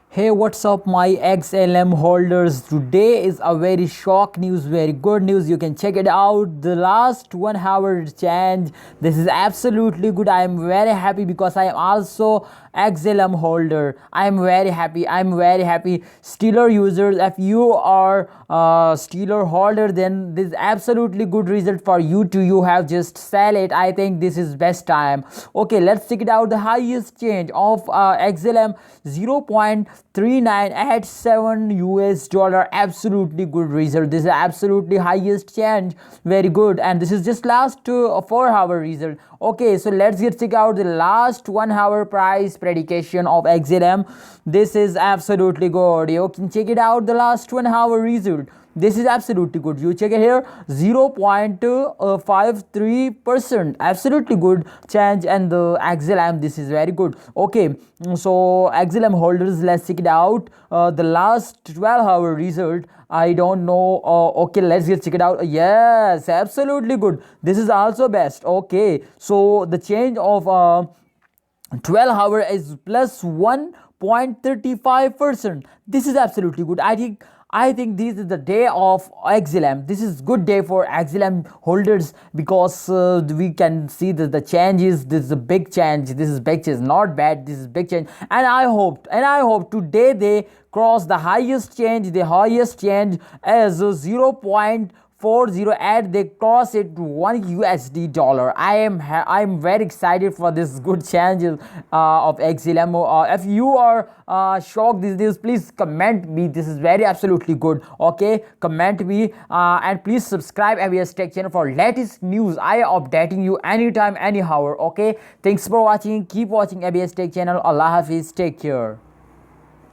Hey, what's up, my XLM holders? Today is a very shock news, very good news. You can check it out. The last 1 hour change. This is absolutely good. I am very happy because I am also XLM holder. I am very happy. I am very happy. Stealer users, if you are Stealer holder, then this is absolutely good result for you too. You have just sell it. I think this is best time. Okay, let's check it out. The highest change of XLM 0.3987 US dollar. Absolutely good result. This is absolutely highest change. Very good. And this is just last 4 hour result. Okay, so let's get check out the last 1 hour price predication of XLM. This is absolutely good. You can check it out the last 1 hour result. This is absolutely good. You check it here, 0.53%. Absolutely good change. And the XLM, this is very good. Okay, so XLM holders, let's check it out. The last 12-hour result, I don't know. Okay, let's just check it out. Yes, absolutely good. This is also best. Okay, so the change of 12-hour is plus 1.35%. This is absolutely good. I think this is the day of XLM. This is good day for XLM holders because we can see that the changes. This is a big change. This is big change, not bad. This is big change, and I hope today they cross the highest change. The highest change as 0.40 and they cross it to 1 USD dollar. I'm very excited for this good changes of XLM. If you are shocked these days, please comment me. This is very absolutely good. Okay, comment me and please subscribe ABS Tech channel for latest news. I am updating you anytime, any hour. Okay, thanks for watching. Keep watching ABS Tech channel. Allah Hafiz. Take care.